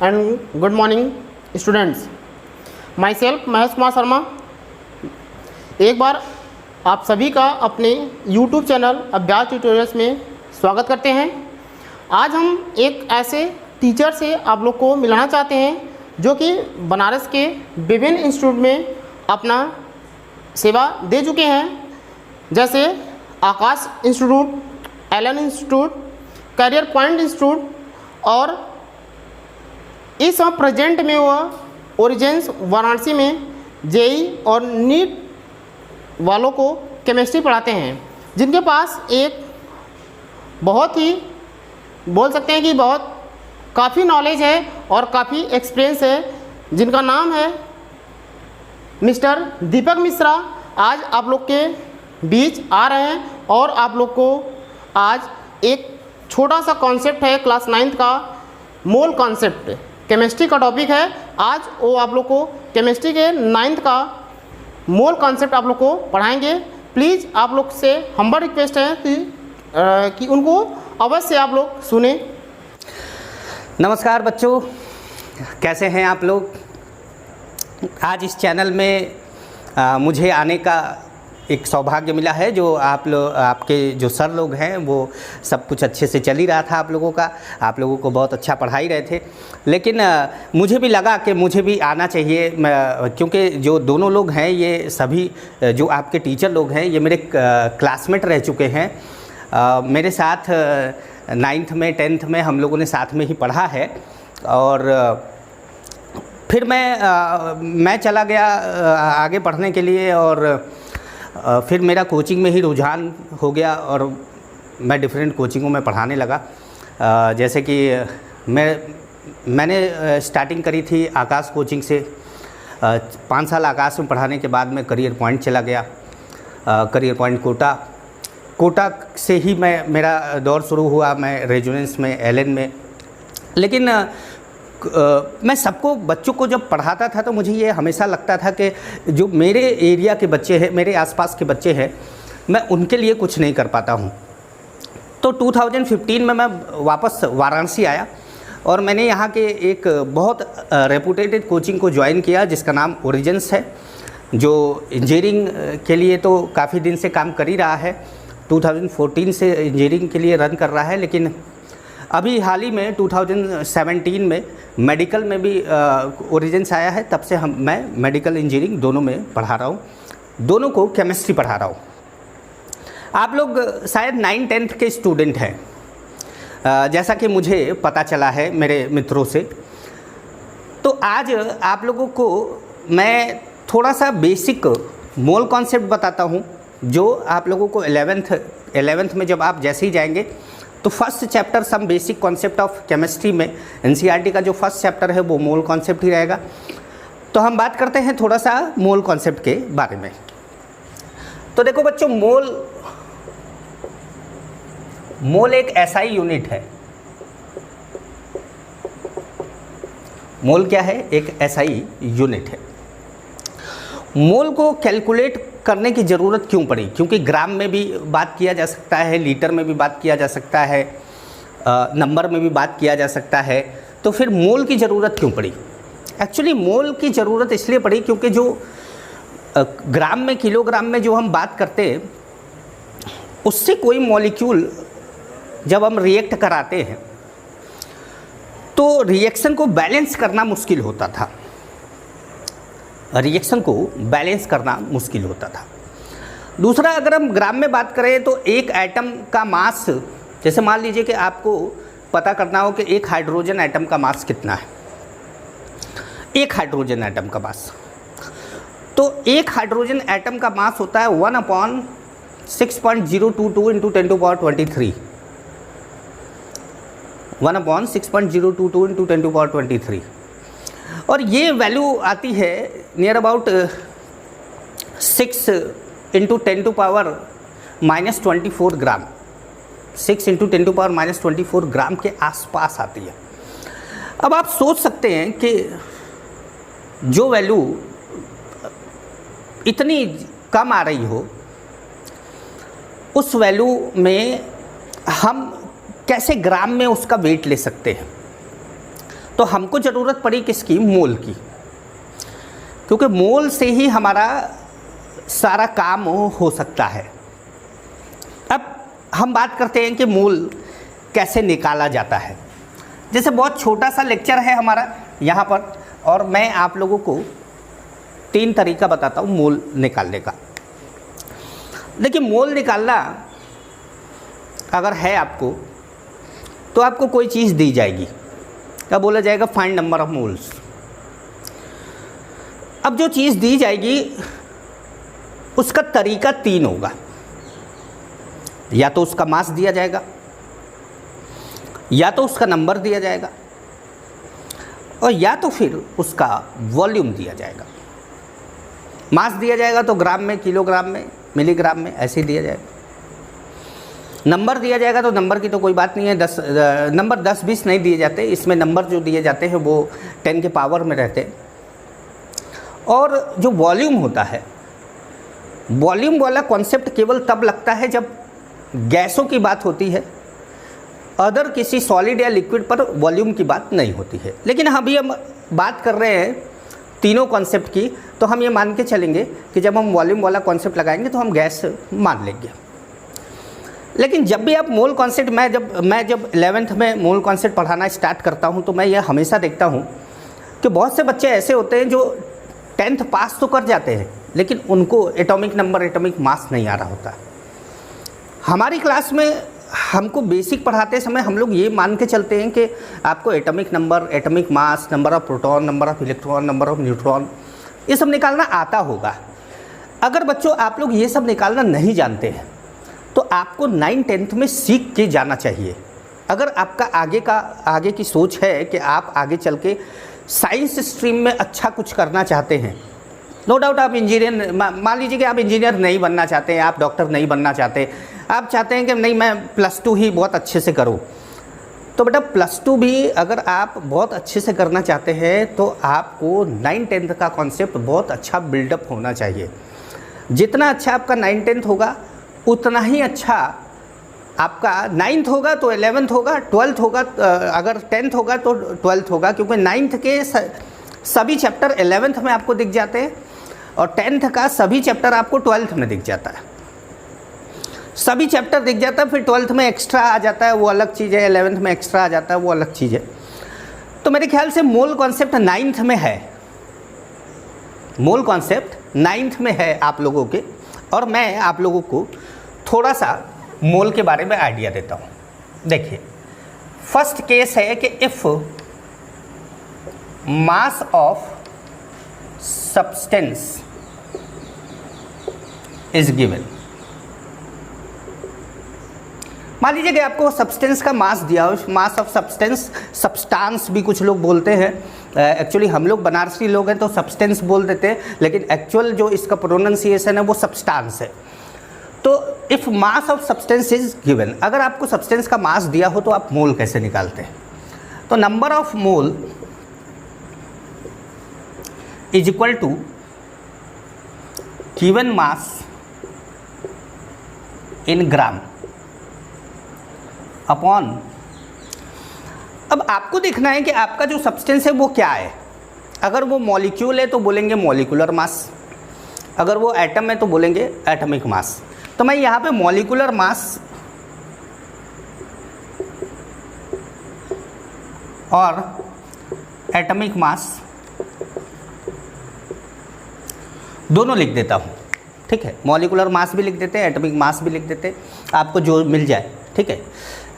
and good morning students. Myself Mahesh Kumar Sharma एक बार आप सभी का अपने YouTube चैनल अभ्यास ट्यूटोरियल्स में स्वागत करते हैं। आज हम एक ऐसे टीचर से आप लोग को मिलाना चाहते हैं जो कि बनारस के विभिन्न इंस्टीट्यूट में अपना सेवा दे चुके हैं, जैसे Aakash institute, Allen institute, career point institute और इस समय प्रेजेंट में वह ओरिजिन्स वाराणसी में जेई और नीट वालों को केमिस्ट्री पढ़ाते हैं, जिनके पास एक बहुत ही बोल सकते हैं कि बहुत काफ़ी नॉलेज है और काफ़ी एक्सपीरियंस है, जिनका नाम है मिस्टर दीपक मिश्रा। आज आप लोग के बीच आ रहे हैं और आप लोग को आज एक छोटा सा कॉन्सेप्ट है क्लास 9th का मोल कॉन्सेप्ट, केमिस्ट्री का टॉपिक है। आज वो आप लोग को केमिस्ट्री के 9th का मोल कॉन्सेप्ट आप लोग को पढ़ाएंगे। प्लीज़ आप लोग से हम्बल रिक्वेस्ट है कि उनको अवश्य आप लोग सुने। नमस्कार बच्चों, कैसे हैं आप लोग। आज इस चैनल में मुझे आने का एक सौभाग्य मिला है। जो आपके जो सर लोग हैं वो सब कुछ अच्छे से चल ही रहा था, आप लोगों को बहुत अच्छा पढ़ा ही रहे थे, लेकिन मुझे भी लगा कि मुझे भी आना चाहिए, क्योंकि जो दोनों लोग हैं ये सभी जो आपके टीचर लोग हैं ये मेरे क्लासमेट रह चुके हैं। मेरे साथ 9th में 10th में हम लोगों ने साथ में ही पढ़ा है और फिर मैं चला गया आगे पढ़ने के लिए और फिर मेरा कोचिंग में ही रुझान हो गया और मैं डिफरेंट कोचिंगों में पढ़ाने लगा। जैसे कि मैंने स्टार्टिंग करी थी आकाश कोचिंग से। 5 साल आकाश में पढ़ाने के बाद मैं करियर पॉइंट चला गया, करियर पॉइंट कोटा से ही मेरा दौर शुरू हुआ। मैं रेजोनेंस में, एलन में, लेकिन मैं सबको बच्चों को जब पढ़ाता था तो मुझे ये हमेशा लगता था कि जो मेरे एरिया के बच्चे हैं, मेरे आसपास के बच्चे हैं, मैं उनके लिए कुछ नहीं कर पाता हूँ। तो 2015 में मैं वापस वाराणसी आया और मैंने यहाँ के एक बहुत रेपुटेटेड कोचिंग को ज्वाइन किया जिसका नाम ओरिजिन्स है, जो इंजीनियरिंग के लिए तो काफ़ी दिन से काम कर ही रहा है। 2014 से इंजीनियरिंग के लिए रन कर रहा है, लेकिन अभी हाल ही में 2017 में मेडिकल में भी ओरिजिन्स आया है। तब से मैं मेडिकल इंजीनियरिंग दोनों में पढ़ा रहा हूँ, दोनों को केमिस्ट्री पढ़ा रहा हूँ। आप लोग शायद 9th-10th के स्टूडेंट हैं, जैसा कि मुझे पता चला है मेरे मित्रों से। तो आज आप लोगों को मैं थोड़ा सा बेसिक मोल कॉन्सेप्ट बताता हूँ, जो आप लोगों को 11th में जब आप जैसे ही जाएंगे तो first chapter some basic concept of chemistry में एनसीईआरटी का जो फर्स्ट चैप्टर है वो मोल कॉन्सेप्ट ही रहेगा। तो हम बात करते हैं थोड़ा सा मोल कॉन्सेप्ट के बारे में। तो देखो बच्चों, मोल एक एसआई यूनिट है। मोल क्या है? एक एसआई यूनिट है। मोल को कैलकुलेट करने की ज़रूरत क्यों पड़ी? क्योंकि ग्राम में भी बात किया जा सकता है, लीटर में भी बात किया जा सकता है, नंबर में भी बात किया जा सकता है। तो फिर मोल की ज़रूरत क्यों पड़ी? एक्चुअली मोल की ज़रूरत इसलिए पड़ी क्योंकि जो ग्राम में, किलोग्राम में जो हम बात करते हैं, उससे कोई मॉलिक्यूल जब हम रिएक्ट कराते हैं तो रिएक्शन को बैलेंस करना मुश्किल होता था। रिएक्शन को बैलेंस करना मुश्किल होता था। दूसरा, अगर हम ग्राम में बात करें तो एक एटम का मास, जैसे मान लीजिए कि आपको पता करना हो कि एक हाइड्रोजन एटम का मास कितना है, एक हाइड्रोजन एटम का मास, तो एक हाइड्रोजन एटम का मास होता है 1/6.022 इंटू 10⁻23, 1/6.022 इंटू 10⁻23, और ये वैल्यू आती है near about 6 into 10⁻⁻24 gram, 6 into 10⁻⁻24 ग्राम के आसपास आती है। अब आप सोच सकते हैं कि जो वैल्यू इतनी कम आ रही हो, उस वैल्यू में हम कैसे ग्राम में उसका वेट ले सकते हैं। तो हमको ज़रूरत पड़ी किसकी? मोल की, क्योंकि मोल से ही हमारा सारा काम हो सकता है। अब हम बात करते हैं कि मोल कैसे निकाला जाता है। जैसे बहुत छोटा सा लेक्चर है हमारा यहाँ पर, और मैं आप लोगों को 3 तरीका बताता हूँ मोल निकालने का। देखिए, मोल निकालना अगर है आपको, तो आपको कोई चीज़ दी जाएगी, क्या बोला जाएगा? Find number of moles. अब जो चीज़ दी जाएगी उसका तरीका 3 होगा। या तो उसका मास दिया जाएगा, या तो उसका नंबर दिया जाएगा, और या तो फिर उसका वॉल्यूम दिया जाएगा। मास दिया जाएगा तो ग्राम में, किलोग्राम में, मिलीग्राम में, ऐसे ही दिया जाएगा। नंबर दिया जाएगा तो नंबर की तो कोई बात नहीं है, नंबर 10-20 नहीं दिए जाते, इसमें नंबर जो दिए जाते हैं वो 10 के पावर में रहते हैं। और जो वॉल्यूम होता है, वॉल्यूम वाला कॉन्सेप्ट केवल तब लगता है जब गैसों की बात होती है, अदर किसी सॉलिड या लिक्विड पर वॉल्यूम की बात नहीं होती है। लेकिन अभी हम बात कर रहे हैं तीनों कॉन्सेप्ट की, तो हम ये मान के चलेंगे कि जब हम वॉल्यूम वाला कॉन्सेप्ट लगाएंगे तो हम गैस मान लेंगे। लेकिन जब भी आप मोल कॉन्सेप्ट, मैं जब 11th में मोल कॉन्सेप्ट पढ़ाना स्टार्ट करता हूँ, तो मैं ये हमेशा देखता हूँ कि बहुत से बच्चे ऐसे होते हैं जो 10th पास तो कर जाते हैं, लेकिन उनको एटॉमिक नंबर, एटॉमिक मास नहीं आ रहा होता। हमारी क्लास में हमको बेसिक पढ़ाते समय हम लोग ये मान के चलते हैं कि आपको atomic number, atomic mass, number of proton, number of electron, number of neutron, ये सब निकालना आता होगा। अगर बच्चों आप लोग ये सब निकालना नहीं जानते हैं तो आपको 9th-10th में सीख के जाना चाहिए। अगर आपका आगे की सोच है कि आप आगे चल के साइंस स्ट्रीम में अच्छा कुछ करना चाहते हैं, नो डाउट आप इंजीनियर, मान लीजिए कि आप इंजीनियर नहीं बनना चाहते हैं, आप डॉक्टर नहीं बनना चाहते, आप चाहते हैं कि नहीं मैं +2 ही बहुत अच्छे से करूं, तो बेटा +2 भी अगर आप बहुत अच्छे से करना चाहते हैं तो आपको 9th-10th का कॉन्सेप्ट बहुत अच्छा बिल्डअप होना चाहिए। जितना अच्छा आपका 9th-10th होगा उतना ही अच्छा आपका 9th होगा तो 11th होगा, 12th होगा, अगर 10th होगा तो 12th होगा, क्योंकि 9th के सभी चैप्टर 11th में आपको दिख जाते हैं और 10th का सभी चैप्टर आपको 12th में दिख जाता है। सभी चैप्टर दिख जाता है, फिर 12th में एक्स्ट्रा आ जाता है, वो अलग चीज़ है, 11th में एक्स्ट्रा आ जाता है, वो अलग चीज़ है। तो मेरे ख्याल से मोल कॉन्सेप्ट 9th में है, मोल कॉन्सेप्ट 9th में है आप लोगों के, और मैं आप लोगों को थोड़ा सा मोल के बारे में आइडिया देता हूँ। देखिए, फर्स्ट केस है कि if mass of substance is given. मान लीजिए कि आपको सब्सटेंस का मास दिया हो, मास ऑफ सब्सटेंस, सब्सटेंस भी कुछ लोग बोलते हैं, एक्चुअली हम लोग बनारसी लोग हैं तो सब्सटेंस बोल देते हैं, लेकिन एक्चुअल जो इसका प्रोनाउंसिएशन है वो सब्सटेंस है। तो if mass of substance is given, अगर आपको सब्सटेंस का मास दिया हो तो आप मोल कैसे निकालते हैं? तो number of mole is equal to given mass in gram upon, अब आपको देखना है कि आपका जो सब्सटेंस है वो क्या है। अगर वो मॉलिक्यूल है तो बोलेंगे मॉलिक्यूलर मास, अगर वो एटम है तो बोलेंगे एटॉमिक मास। तो मैं यहाँ पे मॉलिक्यूलर मास और एटॉमिक मास दोनों लिख देता हूँ, ठीक है। मॉलिक्यूलर मास भी लिख देते हैं, एटॉमिक मास भी लिख देते हैं, आपको जो मिल जाए, ठीक है।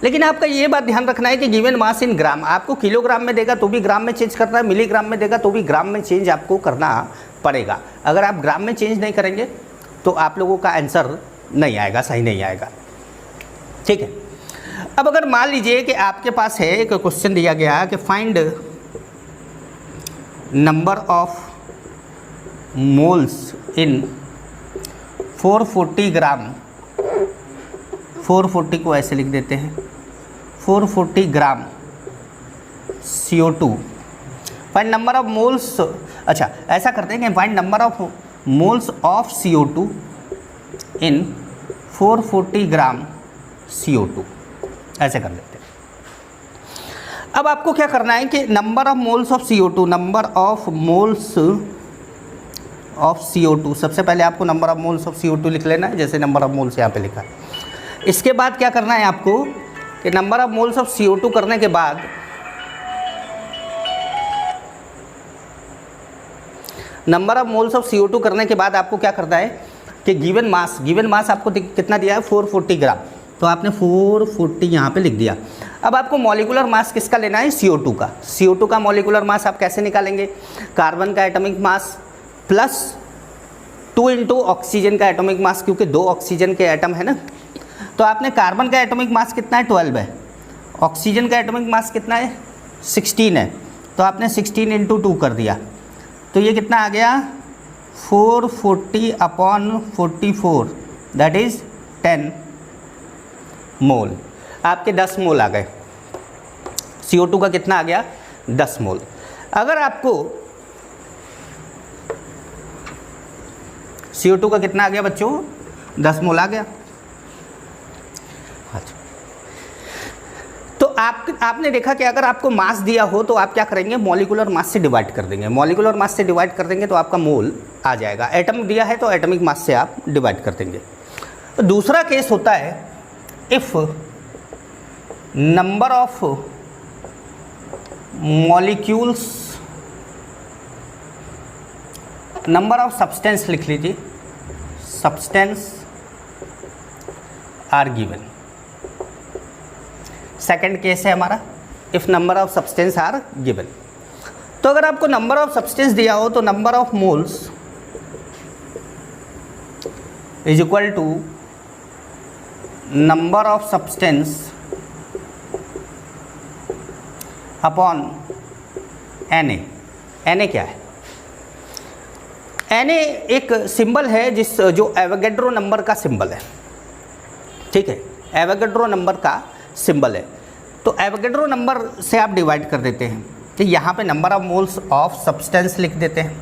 लेकिन आपका ये बात ध्यान रखना है कि गिवन मास इन ग्राम, आपको किलोग्राम में देगा तो भी ग्राम में चेंज करना है, मिलीग्राम में देगा तो भी ग्राम में चेंज आपको करना पड़ेगा। अगर आप ग्राम में चेंज नहीं करेंगे तो आप लोगों का आंसर नहीं आएगा, सही नहीं आएगा, ठीक है। अब अगर मान लीजिए कि आपके पास है एक क्वेश्चन दिया गया कि फाइंड नंबर ऑफ मोल्स इन 440 ग्राम, 440 को ऐसे लिख देते हैं, 440 ग्राम CO2, find number of moles, अच्छा ऐसा करते हैं कि find number of moles of CO2 in 440 gram CO2, ऐसे कर लेते हैं। अब आपको क्या करना है कि number of moles of CO2, number of moles of CO2, सबसे पहले आपको number of moles of CO2 लिख लेना है, जैसे नंबर ऑफ मोल्स यहाँ पे लिखा है। इसके बाद क्या करना है आपको कि number of moles of CO2 करने के बाद number of moles of CO2 करने के बाद आपको क्या करना है कि गिवन मास आपको कितना दिया है 440 ग्राम, तो आपने 440 यहाँ पे लिख दिया। अब आपको मॉलिक्यूलर मास किसका लेना है, CO2 का। CO2 का मॉलिक्यूलर मास आप कैसे निकालेंगे, कार्बन का atomic mass plus 2 into oxygen का एटॉमिक मास, क्योंकि 2 ऑक्सीजन के एटम है ना। तो आपने कार्बन का एटॉमिक मास कितना है 12 है, ऑक्सीजन का एटॉमिक मास कितना है 16 है, तो आपने 16 इंटू 2 कर दिया, तो ये कितना आ गया 440 अपॉन 44, दैट इज़ 10 मोल। आपके 10 मोल आ गए। CO2 का कितना आ गया 10 मोल। अगर आपको CO2 का कितना आ गया बच्चों 10 मोल आ गया। अच्छा, तो आपने देखा कि अगर आपको मास दिया हो तो आप क्या करेंगे, मॉलिक्यूलर मास से डिवाइड कर देंगे। मॉलिक्यूलर मास से डिवाइड कर देंगे तो आपका मोल आ जाएगा। एटम दिया है तो एटॉमिक मास से आप डिवाइड कर देंगे। तो दूसरा केस होता है if number of molecules, number of substance लिख लीजिए, substance are given. Second case है हमारा if number of substance are given. तो अगर आपको नंबर ऑफ सब्सटेंस दिया हो तो number of moles is equal to number of substance upon Na। Na क्या है, Na एक सिंबल है जो एवोगैड्रो नंबर का सिंबल है, ठीक है, एवोगैड्रो नंबर का सिंबल है। तो एवोगैड्रो नंबर से आप डिवाइड कर देते हैं, तो यहाँ पे number of moles of substance लिख देते हैं,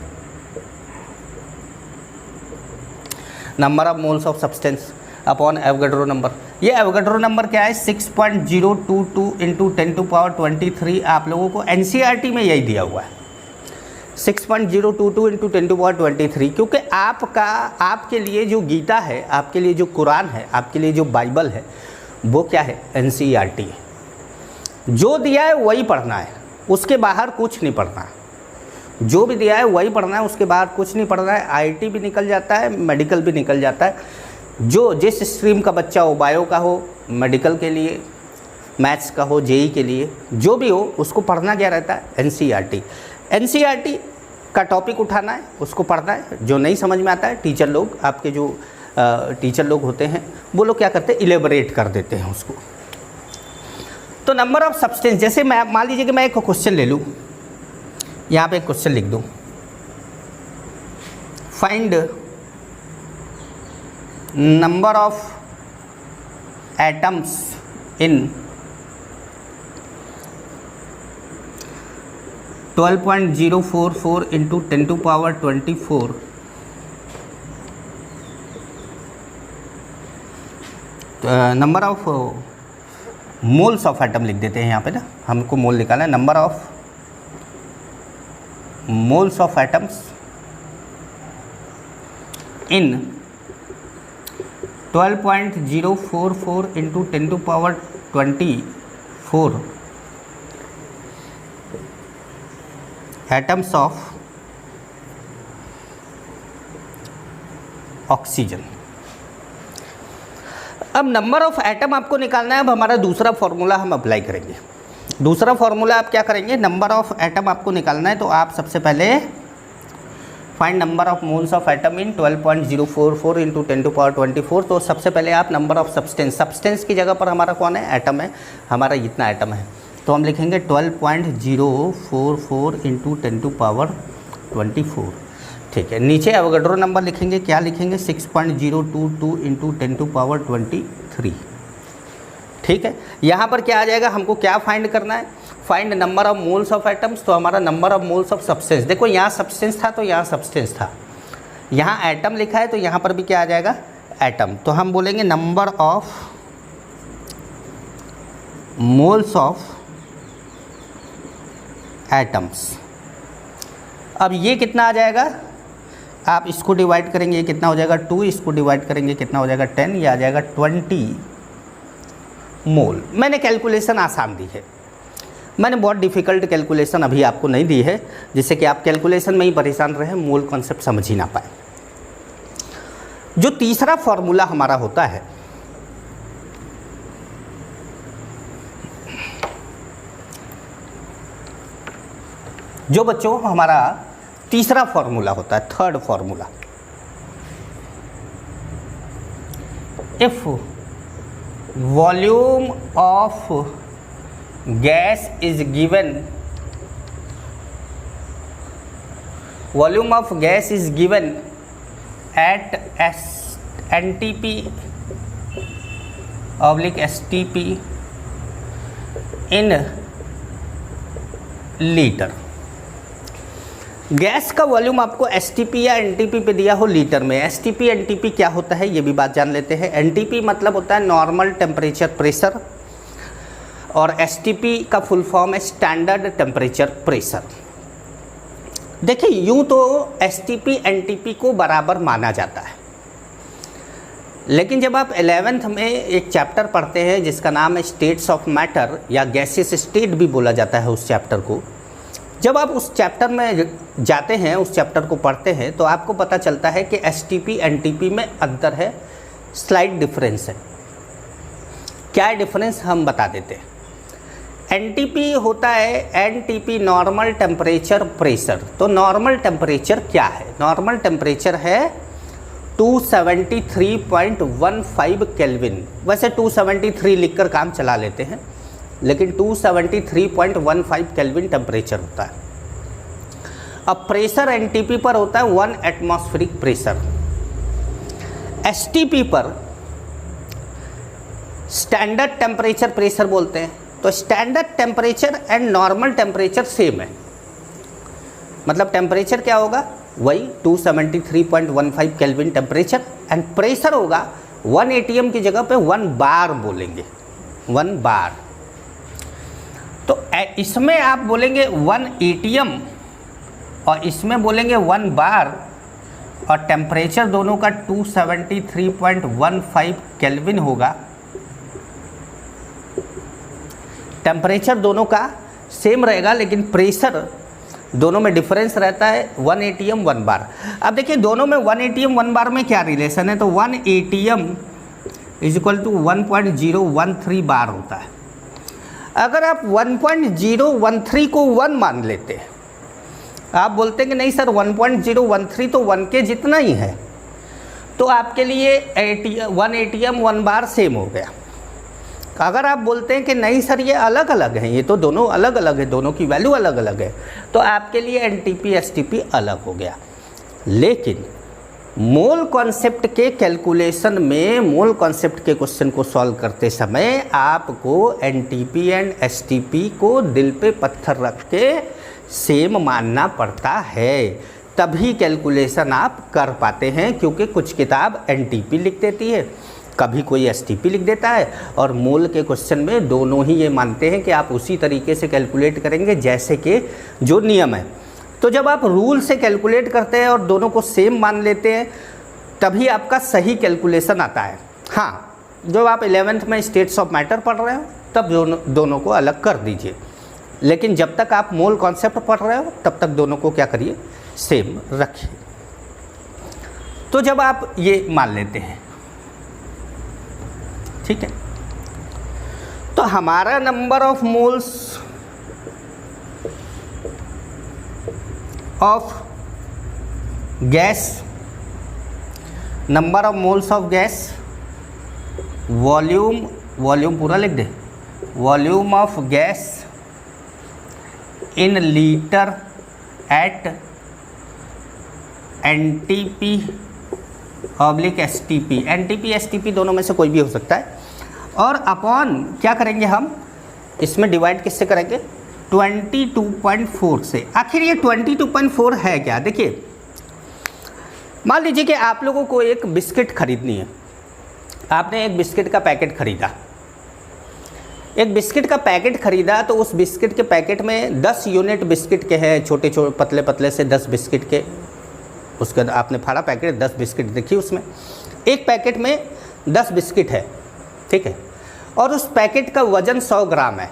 number of moles of substance upon Avogadro number. ये एवोगैड्रो नंबर क्या है 6.022 इंटू 10⁻23। आप लोगों को NCERT में यही दिया हुआ है 6.022 इंटू 10⁻23, क्योंकि आपके लिए जो गीता है, आपके लिए जो कुरान है, आपके लिए जो बाइबल है, वो क्या है NCERT है। जो दिया है वही पढ़ना है, उसके बाहर कुछ नहीं पढ़ना है। जो भी दिया है वही पढ़ना है, उसके बाहर कुछ नहीं पढ़ना है। IT भी निकल जाता है, मेडिकल भी निकल जाता है। जो जिस स्ट्रीम का बच्चा हो, बायो का हो, मेडिकल के लिए, मैथ्स का हो, JEE के लिए, जो भी हो, उसको पढ़ना क्या रहता है NCERT। NCERT का टॉपिक उठाना है, उसको पढ़ना है। जो नहीं समझ में आता है, टीचर लोग, आपके जो टीचर लोग होते हैं, वो लोग क्या करते हैं, इलेबोरेट कर देते हैं उसको। तो नंबर ऑफ सब्सटेंस, जैसे मैं मान लीजिए कि मैं एक क्वेश्चन ले लूँ, यहाँ पे एक क्वेश्चन लिख दूँ, find number of atoms in 12.044 into 10⁻24 number of moles of atom लिख देते हैं यहाँ पे ना, हमको मोल निकालना है। Number of moles of atoms in 12.044 into 10⁻24 atoms of oxygen. अब नंबर ऑफ एटम आपको निकालना है। अब हमारा दूसरा फॉर्मूला हम अप्लाई करेंगे। दूसरा फॉर्मूला आप क्या करेंगे, नंबर ऑफ एटम आपको निकालना है, तो आप सबसे पहले find number of moles of atom in 12.044 into 10⁻24। तो सबसे पहले आप नंबर ऑफ सब्सटेंस की जगह पर हमारा कौन है, एटम है, हमारा इतना एटम है, तो हम लिखेंगे 12.044 इंटू 10⁻24। ठीक है, नीचे एवोगैड्रो नंबर लिखेंगे, क्या लिखेंगे 6.022 इंटू 10⁻23। ठीक है, यहाँ पर क्या आ जाएगा, हमको क्या फाइंड करना है, find number of moles of atoms. तो हमारा number of moles of substance, देखो यहाँ सब्सटेंस था तो यहाँ सब्सटेंस था, यहाँ एटम लिखा है तो यहाँ पर भी क्या आ जाएगा, एटम। तो हम बोलेंगे number of moles of atoms. अब ये कितना आ जाएगा, आप इसको डिवाइड करेंगे, ये कितना हो जाएगा 2, इसको डिवाइड करेंगे कितना हो जाएगा 10, ये आ जाएगा 20 मोल। मैंने कैलकुलेशन आसान दी है, मैंने बहुत डिफ़िकल्ट कैलकुलेशन अभी आपको नहीं दी है, जिससे कि आप कैलकुलेशन में ही परेशान रहे, मोल कॉन्सेप्ट समझ ही ना पाए। जो तीसरा फॉर्मूला हमारा होता है, जो बच्चों हमारा तीसरा फॉर्मूला होता है, third formula, if volume of gas is given, volume of gas is given at NTP oblique STP in litre. Gas का वॉल्यूम आपको STP या NTP पे दिया हो लीटर में। STP NTP क्या होता है ये भी बात जान लेते हैं। NTP मतलब होता है नॉर्मल टेम्परेचर प्रेशर, और STP का फुल फॉर्म है स्टैंडर्ड टेम्परेचर प्रेशर। देखिए यूँ तो STP NTP को बराबर माना जाता है, लेकिन जब आप 11th में एक चैप्टर पढ़ते हैं जिसका नाम है स्टेट्स ऑफ मैटर, या गैसेस स्टेट भी बोला जाता है उस चैप्टर को, जब आप उस चैप्टर में जाते हैं, उस चैप्टर को पढ़ते हैं, तो आपको पता चलता है कि STP NTP में अंतर है, स्लाइट डिफरेंस है। क्या है डिफरेंस हम बता देते हैं। NTP होता है NTP नॉर्मल टेम्परेचर प्रेशर। तो नॉर्मल टेम्परेचर क्या है? नॉर्मल टेम्परेचर है 273.15 केल्विन। वैसे 273 लिखकर काम चला लेते हैं, लेकिन 273.15 केल्विन टेम्परेचर होता है। अब प्रेशर NTP पर होता है 1 एटमॉस्फेरिक प्रेशर। STP पर स्टैंडर्ड टेम्परेचर प्रेशर बोलते हैं। तो standard temperature and normal temperature same है, मतलब टेम्परेचर क्या होगा वही 273.15 केल्विन टेम्परेचर, एंड प्रेशर होगा 1 ATM की जगह पे 1 बार बोलेंगे, 1 बार। तो इसमें आप बोलेंगे 1 ATM और इसमें बोलेंगे 1 बार, और टेम्परेचर दोनों का 273.15 केल्विन होगा। टेम्परेचर दोनों का सेम रहेगा, लेकिन प्रेशर दोनों में डिफरेंस रहता है 1 ATM 1 बार। अब देखिए दोनों में 1 ATM 1 बार में क्या रिलेशन है, तो 1 ATM इज इक्वल टू 1.013 बार होता है। अगर आप 1.013 को 1 मान लेते हैं, आप बोलते हैं कि नहीं सर 1.013 तो 1 के जितना ही है, तो आपके लिए 1 ATM 1 बार सेम हो गया। अगर आप बोलते हैं कि नहीं सर ये अलग अलग हैं, ये तो दोनों अलग अलग है, दोनों की वैल्यू अलग अलग है, तो आपके लिए NTP STP अलग हो गया। लेकिन मोल कॉन्सेप्ट के कैलकुलेशन में, मोल कॉन्सेप्ट के क्वेश्चन को सॉल्व करते समय आपको NTP एंड STP को दिल पे पत्थर रख के सेम मानना पड़ता है, तभी कैलकुलेशन आप कर पाते हैं। क्योंकि कुछ किताब NTP लिख देती है, कभी कोई STP लिख देता है, और मोल के क्वेश्चन में दोनों ही ये मानते हैं कि आप उसी तरीके से कैलकुलेट करेंगे जैसे कि जो नियम है। तो जब आप रूल से कैलकुलेट करते हैं और दोनों को सेम मान लेते हैं, तभी आपका सही कैलकुलेशन आता है। हाँ, जब आप 11th में स्टेट्स ऑफ मैटर पढ़ रहे हो तब दोनों को अलग कर दीजिए, लेकिन जब तक आप मोल कॉन्सेप्ट पढ़ रहे हो तब तक दोनों को क्या करिए, सेम रखिए। तो जब आप ये मान लेते हैं, ठीक है, तो हमारा number of moles of gas, number of moles of gas, volume पूरा लिख दे, volume of gas in litre at NTP oblique STP। NTP STP दोनों में से कोई भी हो सकता है, और अपॉन क्या करेंगे हम, इसमें डिवाइड किससे करेंगे, 22.4 से। आखिर ये 22.4 है क्या? देखिए मान लीजिए कि आप लोगों को एक बिस्किट खरीदनी है, आपने एक बिस्किट का पैकेट खरीदा, एक बिस्किट का पैकेट खरीदा तो उस बिस्किट के पैकेट में 10 यूनिट बिस्किट के हैं, छोटे छोटे पतले पतले से 10 बिस्किट के। उसके बाद आपने फाड़ा पैकेट, 10 बिस्किट देखिए उसमें, एक पैकेट में 10 बिस्किट है, ठीक है, और उस पैकेट का वज़न 100 ग्राम है।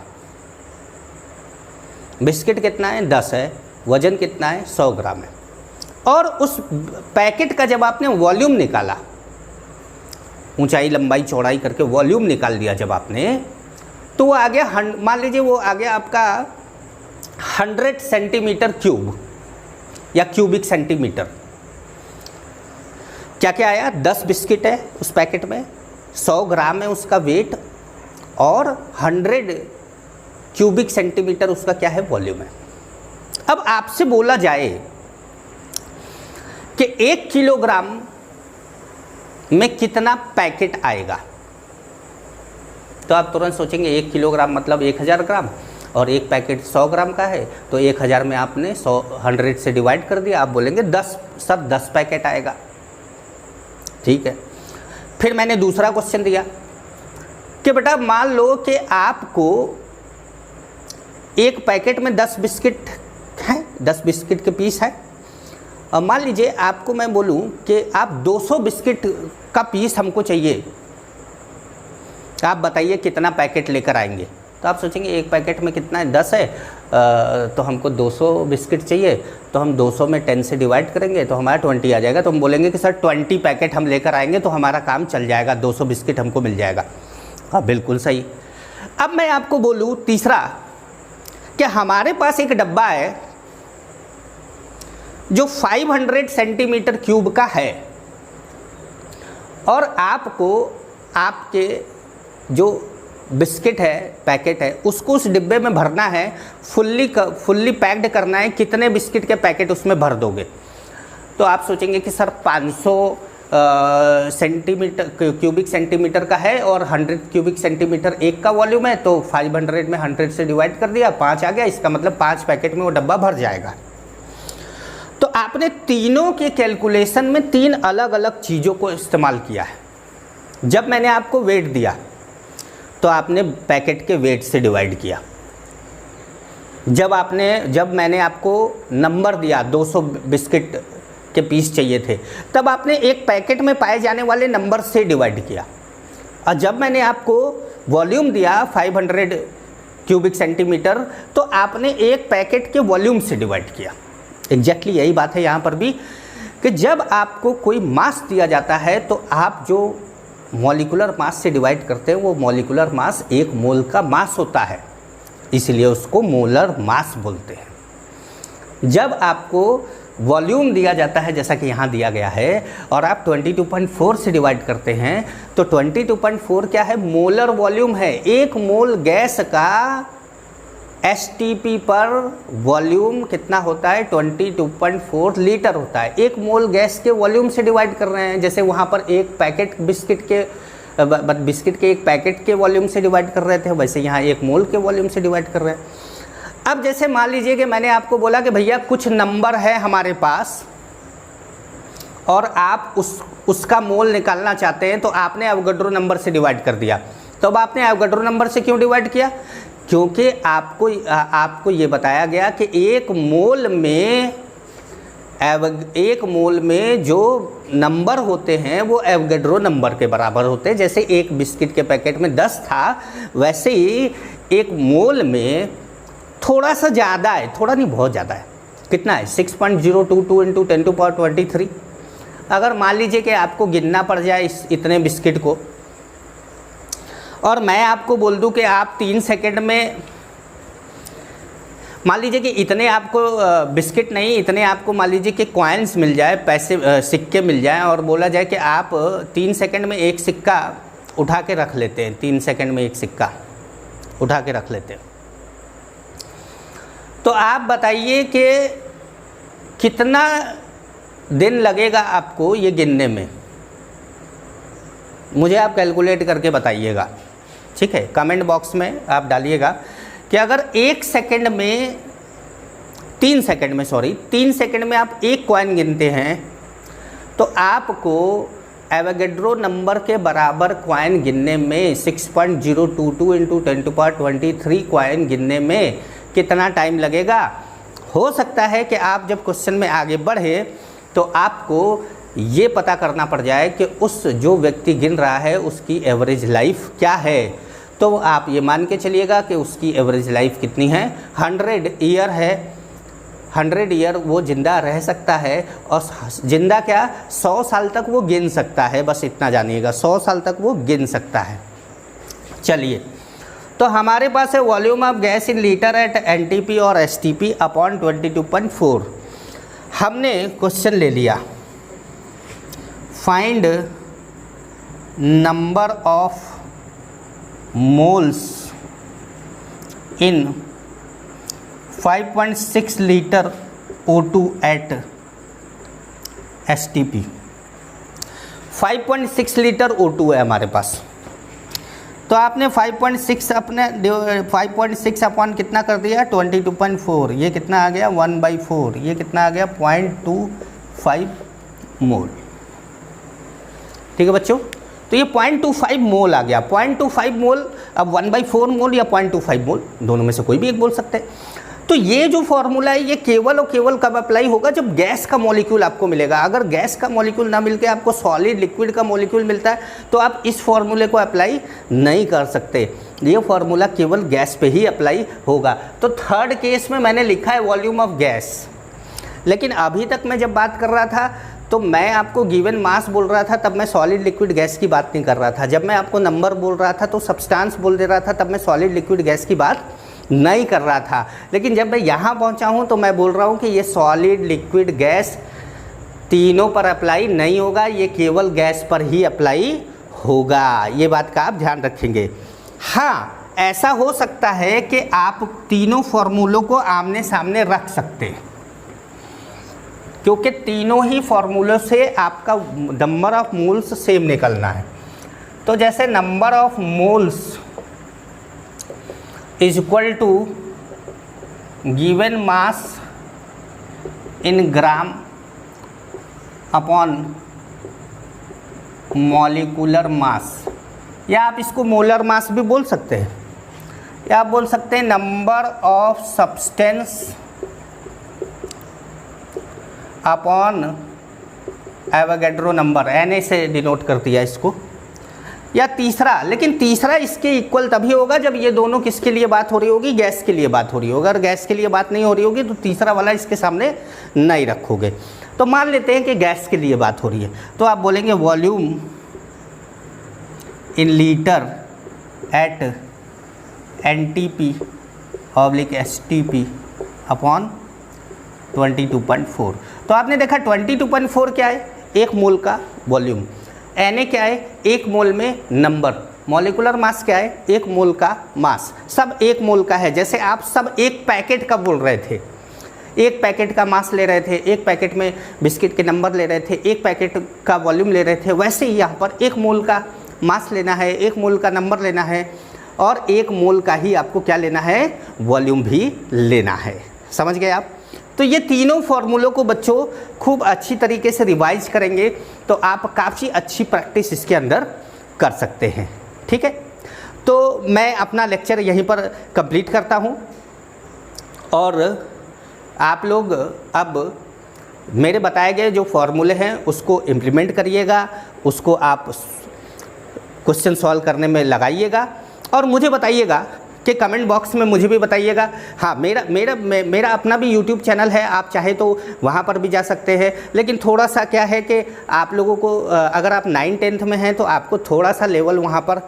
बिस्किट कितना है? 10 है, वज़न कितना है? 100 ग्राम है। और उस पैकेट का जब आपने वॉल्यूम निकाला, ऊंचाई लंबाई चौड़ाई करके वॉल्यूम निकाल दिया जब आपने, तो वो आ गया, मान लीजिए वो आ गया आपका 100 सेंटीमीटर क्यूब या क्यूबिक सेंटीमीटर। क्या क्या आया? 10 बिस्किट है उस पैकेट में, 100 ग्राम है उसका वेट, और 100 क्यूबिक सेंटीमीटर उसका क्या है? वॉल्यूम है। अब आपसे बोला जाए कि 1 किलोग्राम में कितना पैकेट आएगा, तो आप तुरंत सोचेंगे 1 किलोग्राम मतलब 1000 ग्राम, और एक पैकेट 100 ग्राम का है, तो 1000 में आपने 100 से डिवाइड कर दिया, आप बोलेंगे 10 सर 10 पैकेट आएगा, ठीक है। फिर मैंने दूसरा क्वेश्चन दिया कि बेटा मान लो कि आपको एक पैकेट में 10 बिस्किट हैं, 10 बिस्किट के पीस है, और मान लीजिए आपको मैं बोलूं कि आप 200 बिस्किट का पीस हमको चाहिए, आप बताइए कितना पैकेट लेकर आएंगे। तो आप सोचेंगे एक पैकेट में कितना है? 10 है, तो हमको 200 बिस्किट चाहिए, तो हम 200 में 10 से डिवाइड करेंगे तो हमारा 20 आ जाएगा। तो हम बोलेंगे कि सर 20 पैकेट हम लेकर आएंगे तो हमारा काम चल जाएगा, 200 बिस्किट हमको मिल जाएगा। हाँ बिल्कुल सही। अब मैं आपको बोलूँ तीसरा कि हमारे पास एक डब्बा है जो 500 सेंटीमीटर क्यूब का है, और आपको आपके जो बिस्किट है पैकेट है उसको उस डिब्बे में भरना है, फुल्ली पैक्ड करना है। कितने बिस्किट के पैकेट उसमें भर दोगे? तो आप सोचेंगे कि सर 500 सेंटीमीटर क्यूबिक सेंटीमीटर का है और 100 क्यूबिक सेंटीमीटर एक का वॉल्यूम है, तो 500 में 100 से डिवाइड कर दिया, 5 आ गया, इसका मतलब 5 पैकेट में वो डब्बा भर जाएगा। तो आपने तीनों के कैलकुलेशन में 3 अलग अलग चीज़ों को इस्तेमाल किया है। जब मैंने आपको वेट दिया तो आपने पैकेट के वेट से डिवाइड किया। जब मैंने आपको नंबर दिया 200 बिस्किट के पीस चाहिए थे, तब आपने एक पैकेट में पाए जाने वाले नंबर से डिवाइड किया। और जब मैंने आपको वॉल्यूम दिया 500 क्यूबिक सेंटीमीटर, तो आपने एक पैकेट के वॉल्यूम से डिवाइड किया। एग्जैक्टली यही बात है यहाँ पर भी कि जब आपको कोई मास दिया जाता है तो आप जो मॉलिक्यूलर मास से डिवाइड करते हैं वो मॉलिक्यूलर मास 1 मोल का मास होता है, इसलिए उसको मोलर मास बोलते हैं। जब आपको वॉल्यूम दिया जाता है जैसा कि यहाँ दिया गया है और आप 22.4 से डिवाइड करते हैं, तो 22.4 क्या है? मोलर वॉल्यूम है। 1 मोल गैस का STP पर वॉल्यूम कितना होता है? 22.4 लीटर होता है। 1 मोल गैस के वॉल्यूम से डिवाइड कर रहे हैं। जैसे वहाँ पर एक पैकेट बिस्किट के एक पैकेट के वॉल्यूम से डिवाइड कर रहे थे, वैसे यहाँ 1 मोल के वॉल्यूम से डिवाइड कर रहे हैं। अब जैसे मान लीजिए कि मैंने आपको बोला कि भैया कुछ नंबर है हमारे पास और आप उसका मोल निकालना चाहते हैं, तो आपने एवोगाड्रो नंबर से डिवाइड कर दिया। तो अब आपने एवोगाड्रो नंबर से क्यों डिवाइड किया? क्योंकि आपको ये बताया गया कि 1 मोल में जो नंबर होते हैं वो एवोगाड्रो नंबर के बराबर होते हैं। जैसे एक बिस्किट के पैकेट में 10 था, वैसे ही 1 मोल में थोड़ा सा ज़्यादा है, थोड़ा नहीं बहुत ज़्यादा है। कितना है? 6.022 × 10⁻23। अगर मान लीजिए कि आपको गिनना पड़ जाए इतने बिस्किट को, और मैं आपको बोल दूं कि आप 3 सेकंड में, मान लीजिए कि इतने आपको बिस्किट नहीं, इतने आपको मान लीजिए कि कॉइन्स मिल जाए, पैसे सिक्के मिल जाएं, और बोला जाए कि आप 3 सेकंड में एक सिक्का उठा के रख लेते हैं, 3 सेकंड में एक सिक्का उठा के रख लेते हैं, तो आप बताइए कि कितना दिन लगेगा आपको ये गिनने में? मुझे आप कैलकुलेट करके बताइएगा, ठीक है? कमेंट बॉक्स में आप डालिएगा कि अगर 3 सेकंड में आप एक कॉइन गिनते हैं तो आपको एवोगैड्रो नंबर के बराबर क्वाइन गिनने में 6.022 इंटू 10⁻23 क्वाइन गिनने में कितना टाइम लगेगा। हो सकता है कि आप जब क्वेश्चन में आगे बढ़े तो आपको ये पता करना पड़ जाए कि उस जो व्यक्ति गिन रहा है उसकी एवरेज लाइफ क्या है। तो आप ये मान के चलिएगा कि उसकी एवरेज लाइफ कितनी है, 100 ईयर है, 100 ईयर वो ज़िंदा रह सकता है और ज़िंदा क्या 100 साल तक वो गिन सकता है, बस इतना जानिएगा, 100 साल तक वो गिन सकता है। चलिए, तो हमारे पास है volume of gas in litre at NTP और एसटीपी अपॉन 22.4। हमने क्वेश्चन ले लिया, find number of moles in 5.6 litre O2 at STP। 5.6 litre O2 है हमारे पास, तो आपने 5.6 अपॉन कितना कर दिया 22.4, ये कितना आ गया 1/4, ये कितना आ गया 0.25 मोल। ठीक है बच्चों, तो ये 0.25 मोल आ गया। 0.25 मोल, अब 1/4 मोल या 0.25 मोल, दोनों में से कोई भी एक बोल सकते हैं। तो ये जो फॉर्मूला है ये केवल और केवल कब अप्लाई होगा, जब गैस का मॉलिक्यूल आपको मिलेगा। अगर गैस का मॉलिक्यूल ना मिलके आपको सॉलिड लिक्विड का मॉलिक्यूल मिलता है तो आप इस फॉर्मूले को अप्लाई नहीं कर सकते। ये फॉर्मूला केवल गैस पे ही अप्लाई होगा। तो थर्ड केस में मैंने लिखा है वॉल्यूम ऑफ गैस, लेकिन अभी तक मैं जब बात कर रहा था तो मैं आपको गिवन मास बोल रहा था, तब मैं सॉलिड लिक्विड गैस की बात नहीं कर रहा था। जब मैं आपको नंबर बोल रहा था तो सब्सटेंस बोल दे रहा था, तब मैं सॉलिड लिक्विड गैस की बात नहीं कर रहा था। लेकिन जब मैं यहाँ पहुँचा हूँ तो मैं बोल रहा हूँ कि ये सॉलिड लिक्विड गैस तीनों पर अप्लाई नहीं होगा, ये केवल गैस पर ही अप्लाई होगा। ये बात का आप ध्यान रखेंगे। हाँ, ऐसा हो सकता है कि आप तीनों फॉर्मूलों को आमने सामने रख सकते हैं, क्योंकि तीनों ही फॉर्मूलों से आपका नंबर ऑफ मोल्स सेम निकलना है। तो जैसे number of moles is equal to given mass in gram upon molecular mass, या आप इसको मोलर मास भी बोल सकते हैं, या आप बोल सकते हैं number of substance upon Avogadro number, Na से डिनोट कर दिया इसको। या तीसरा, लेकिन तीसरा इसके इक्वल तभी होगा जब ये दोनों किसके लिए बात हो रही होगी, गैस के लिए बात हो रही होगी। अगर गैस के लिए बात नहीं हो रही होगी तो तीसरा वाला इसके सामने नहीं रखोगे। तो मान लेते हैं कि गैस के लिए बात हो रही है, तो आप बोलेंगे volume in litre at NTP oblique STP upon 22.4। तो आपने देखा 22.4 क्या है, एक मोल का वॉल्यूम। Na क्या है, एक मोल में नंबर। मॉलिक्यूलर मास क्या है, एक मोल का मास। सब एक मोल का है। जैसे आप सब एक पैकेट का बोल रहे थे, एक पैकेट का मास ले रहे थे, एक पैकेट में बिस्किट के नंबर ले रहे थे, एक पैकेट का वॉल्यूम ले रहे थे, वैसे ही यहाँ पर एक मोल का मास लेना है, एक मोल का नंबर लेना है और एक मोल का ही आपको क्या लेना है, वॉल्यूम भी लेना है। समझ गए आप। तो ये तीनों फॉर्मूलों को बच्चों खूब अच्छी तरीके से रिवाइज करेंगे तो आप काफ़ी अच्छी प्रैक्टिस इसके अंदर कर सकते हैं। ठीक है, तो मैं अपना लेक्चर यहीं पर कंप्लीट करता हूँ और आप लोग अब मेरे बताए गए जो फॉर्मूले हैं उसको इम्प्लीमेंट करिएगा, उसको आप क्वेश्चन सॉल्व करने में लगाइएगा और मुझे बताइएगा कि कमेंट बॉक्स में मुझे भी बताइएगा। हाँ, मेरा अपना भी यूट्यूब चैनल है, आप चाहे तो वहाँ पर भी जा सकते हैं। लेकिन थोड़ा सा क्या है कि आप लोगों को अगर आप 9-10th में हैं तो आपको थोड़ा सा लेवल वहाँ पर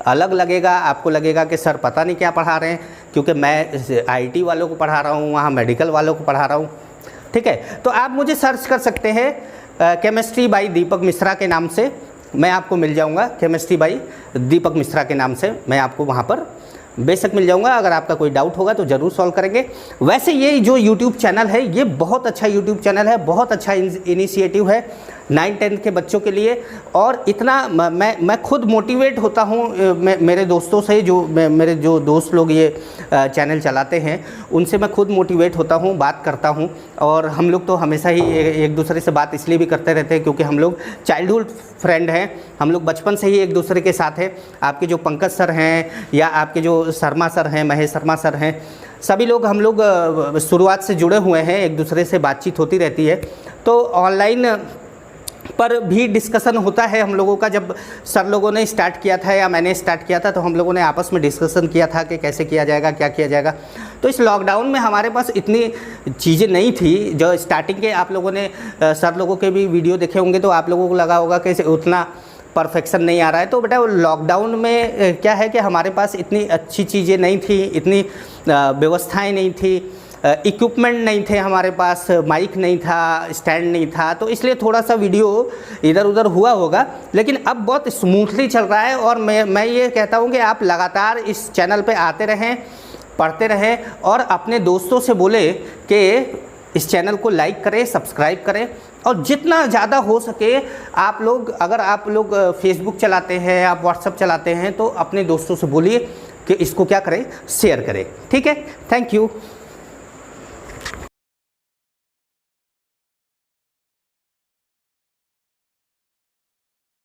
अलग लगेगा। आपको लगेगा कि सर पता नहीं क्या पढ़ा रहे हैं, क्योंकि मैं IT वालों को पढ़ा रहा हूँ, वहाँ मेडिकल वालों को पढ़ा रहा हूँ। ठीक है, तो आप मुझे सर्च कर सकते हैं केमिस्ट्री बाई दीपक मिश्रा के नाम से, मैं आपको मिल जाऊँगा। केमिस्ट्री बाई दीपक मिश्रा के नाम से मैं आपको वहाँ पर बेशक मिल जाऊंगा। अगर आपका कोई डाउट होगा तो ज़रूर सॉल्व करेंगे। वैसे ये जो YouTube चैनल है ये बहुत अच्छा YouTube चैनल है, बहुत अच्छा इनिशिएटिव है। 9-10 के बच्चों के लिए। और इतना मैं खुद मोटिवेट होता हूँ मेरे दोस्तों से, जो मेरे जो दोस्त लोग ये चैनल चलाते हैं उनसे मैं खुद मोटिवेट होता हूँ, बात करता हूँ। और हम लोग तो हमेशा ही एक दूसरे से बात इसलिए भी करते रहते हैं क्योंकि हम लोग चाइल्डहुड फ्रेंड हैं, हम लोग बचपन से ही एक दूसरे के साथ हैं। आपके जो पंकज सर हैं या आपके जो शर्मा सर हैं, महेश शर्मा सर हैं, सभी लोग हम लोग शुरुआत से जुड़े हुए हैं, एक दूसरे से बातचीत होती रहती है। तो ऑनलाइन पर भी डिस्कशन होता है हम लोगों का। जब सर लोगों ने स्टार्ट किया था या मैंने स्टार्ट किया था तो हम लोगों ने आपस में डिस्कशन किया था कि कैसे किया जाएगा, क्या किया जाएगा। तो इस लॉकडाउन में हमारे पास इतनी चीज़ें नहीं थी। जो स्टार्टिंग के आप लोगों ने सर लोगों के भी वीडियो देखे होंगे तो आप लोगों को लगा होगा कि उतना परफेक्शन नहीं आ रहा है। तो बेटा लॉकडाउन में क्या है कि हमारे पास इतनी अच्छी चीज़ें नहीं थी, इतनी व्यवस्थाएं नहीं थी, इक्विपमेंट नहीं थे हमारे पास, माइक नहीं था, स्टैंड नहीं था। तो इसलिए थोड़ा सा वीडियो इधर उधर हुआ होगा, लेकिन अब बहुत स्मूथली चल रहा है। और मैं ये कहता हूँ कि आप लगातार इस चैनल पे आते रहें, पढ़ते रहें और अपने दोस्तों से बोले कि इस चैनल को लाइक करें, सब्सक्राइब करें। और जितना ज़्यादा हो सके आप लोग, अगर आप लोग फेसबुक चलाते हैं, आप व्हाट्सएप चलाते हैं, तो अपने दोस्तों से बोलिए कि इसको क्या करें, शेयर करें। ठीक है, थैंक यू।